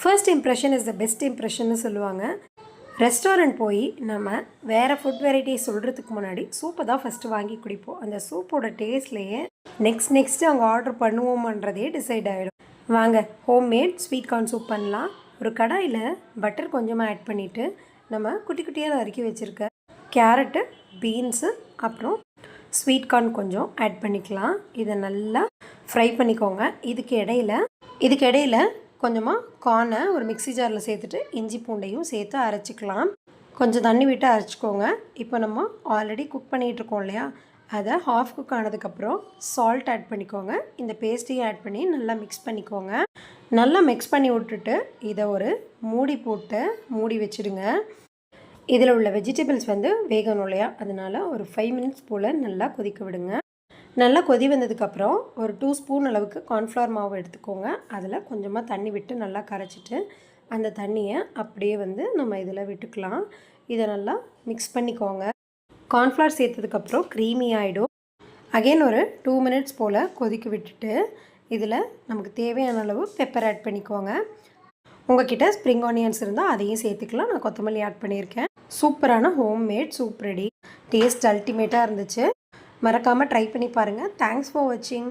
First impression is the best இம்ப்ரெஷன்னு சொல்லுவாங்க. Restaurant போய் நம்ம வேறு ஃபுட் வெரைட்டிஸ் சொல்கிறதுக்கு முன்னாடி சூப்பை தான் ஃபஸ்ட்டு வாங்கி குடிப்போம். அந்த சூப்போட டேஸ்ட்லேயே நெக்ஸ்ட்டு அங்கே ஆர்டர் பண்ணுவோமன்றதே டிசைட் ஆகிடும். வாங்க ஹோம்மேட் ஸ்வீட் கார்ன் சூப் பண்ணலாம். ஒரு கடாயில் பட்டர் கொஞ்சமாக ஆட் பண்ணிவிட்டு நம்ம குட்டி குட்டியாக நறுக்கி வச்சுருக்க கேரட்டு, பீன்ஸு, அப்புறம் ஸ்வீட் கார்ன் கொஞ்சம் ஆட் பண்ணிக்கலாம். இதை நல்லா ஃப்ரை பண்ணிக்கோங்க. இதுக்கு இடையில் கொஞ்சமாக கார்னை ஒரு மிக்ஸி ஜாரில் சேர்த்துட்டு இஞ்சி பூண்டையும் சேர்த்து அரைச்சிக்கலாம். கொஞ்சம் தண்ணி விட்டு அரைச்சிக்கோங்க. இப்போ நம்ம ஆல்ரெடி குக் பண்ணிகிட்ருக்கோம் இல்லையா, அதை ஹாஃப் குக் ஆனதுக்கப்புறம் சால்ட் ஆட் பண்ணிக்கோங்க. இந்த பேஸ்ட்டையும் ஆட் பண்ணி நல்லா மிக்ஸ் பண்ணிக்கோங்க. நல்லா மிக்ஸ் பண்ணி விட்டுட்டு இதை ஒரு மூடி போட்டு மூடி வச்சுடுங்க. இதில் உள்ள வெஜிடபிள்ஸ் வேகணும் இல்லையா, அதனால் ஒரு 5 மினிட்ஸ் போல் நல்லா கொதிக்க விடுங்க. நல்லா கொதி வந்ததுக்கப்புறம் ஒரு 2 ஸ்பூன் அளவுக்கு கார்ன்ஃப்ளவர் மாவு எடுத்துக்கோங்க. அதில் கொஞ்சமாக தண்ணி விட்டு நல்லா கரைச்சிட்டு அந்த தண்ணியை அப்படியே நம்ம இதில் விட்டுக்கலாம். இதை நல்லா மிக்ஸ் பண்ணிக்கோங்க. கார்ன்ஃப்ளவர் சேர்த்ததுக்கப்புறம் க்ரீமி ஆகிடும். அகெயின் ஒரு 2 மினிட்ஸ் போல் கொதிக்க விட்டுட்டு இதில் நமக்கு தேவையான அளவு பெப்பர் ஆட் பண்ணிக்கோங்க. உங்கள்கிட்ட ஸ்ப்ரிங் ஆனியன்ஸ் இருந்தால் அதையும் சேர்த்துக்கலாம். நான் கொத்தமல்லி ஆட் பண்ணியிருக்கேன். சூப்பரான ஹோம்மேட் சூப் ரெடி. டேஸ்ட் அல்டிமேட்டாக இருந்துச்சு. மறக்காமல் ட்ரை பண்ணி பாருங்கள். தேங்க்ஸ் ஃபார் வாட்சிங்.